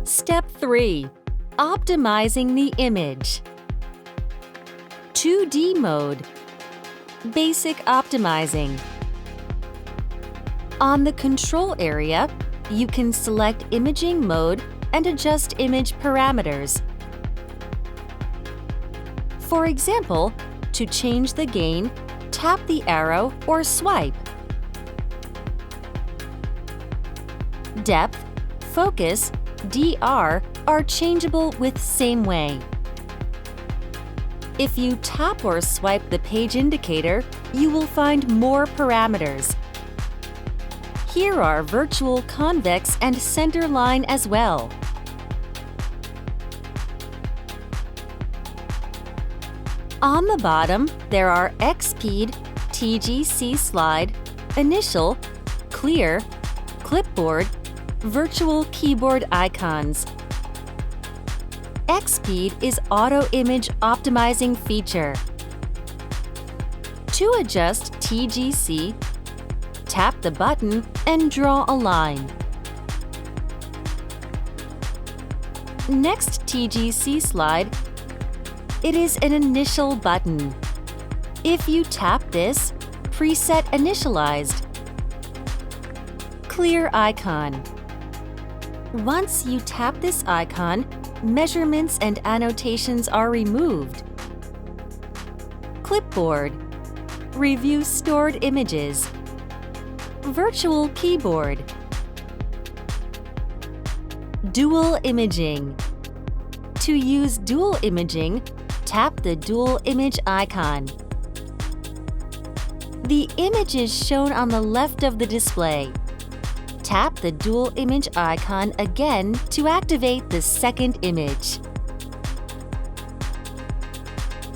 Step 3. Optimizing the image. 2D mode. Basic optimizing. On the control area, you can select imaging mode and adjust image parameters. For example, to change the gain, tap the arrow or swipe. Depth, focus, DR are changeable with same way. If you tap or swipe the page indicator, you will find more parameters. Here are virtual convex and center line as well. On the bottom, there are X-Speed, TGC slide, initial, clear, clipboard, virtual keyboard icons. X-Speed is auto image optimizing feature. To adjust TGC, tap the button and draw a line. Next TGC slide, it is an initial button. If you tap this, preset initialized. Clear icon. Once you tap this icon, measurements and annotations are removed. Clipboard. Review stored images. Virtual keyboard. Dual imaging. To use dual imaging, tap the dual image icon. The image is shown on the left of the display. Tap the dual image icon again to activate the second image.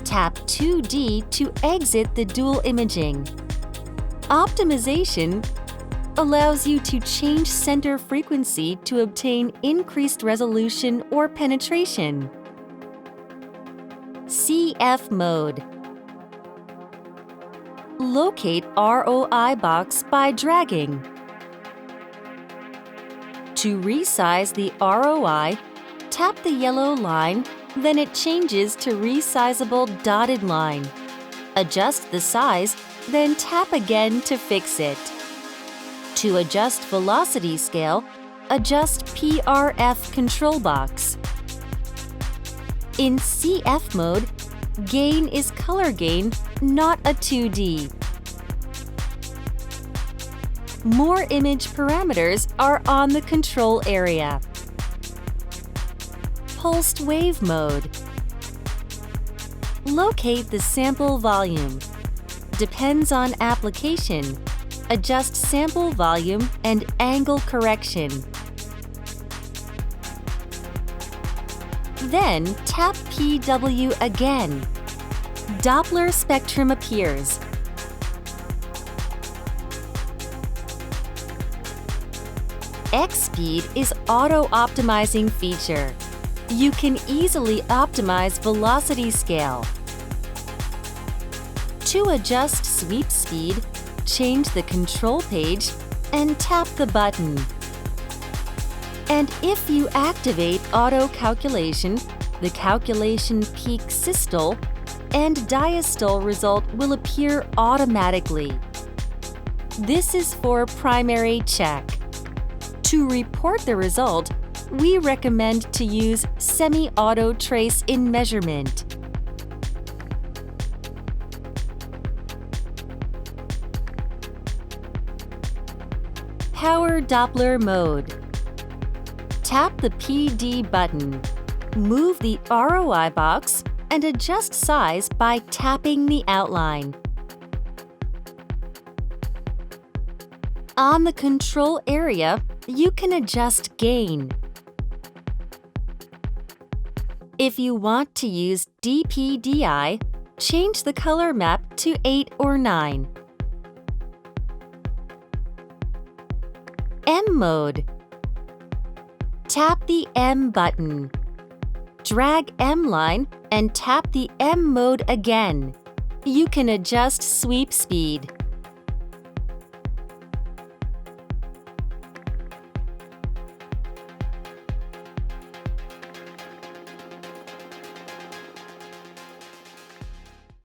Tap 2D to exit the dual imaging. Optimization allows you to change center frequency to obtain increased resolution or penetration. CF mode. Locate ROI box by dragging. To resize the ROI, tap the yellow line, then it changes to resizable dotted line. Adjust the size, then tap again to fix it. To adjust velocity scale, adjust PRF control box. In CF mode, gain is color gain, not a 2D. More image parameters are on the control area. Pulsed wave mode. Locate the sample volume. Depends on application. Adjust sample volume and angle correction. Then tap PW again. Doppler spectrum appears. X-Speed is auto-optimizing feature. You can easily optimize velocity scale. To adjust sweep speed, change the control page and tap the button. And if you activate auto calculation, the calculation peak systole and diastole result will appear automatically. This is for primary check. To report the result, we recommend to use semi-auto trace in measurement. Power Doppler mode. Tap the PD button. Move the ROI box and adjust size by tapping the outline. On the control area, you can adjust gain. If you want to use DPDI, change the color map to 8 or 9. M mode. Tap the M button. Drag M line and tap the M mode again. You can adjust sweep speed.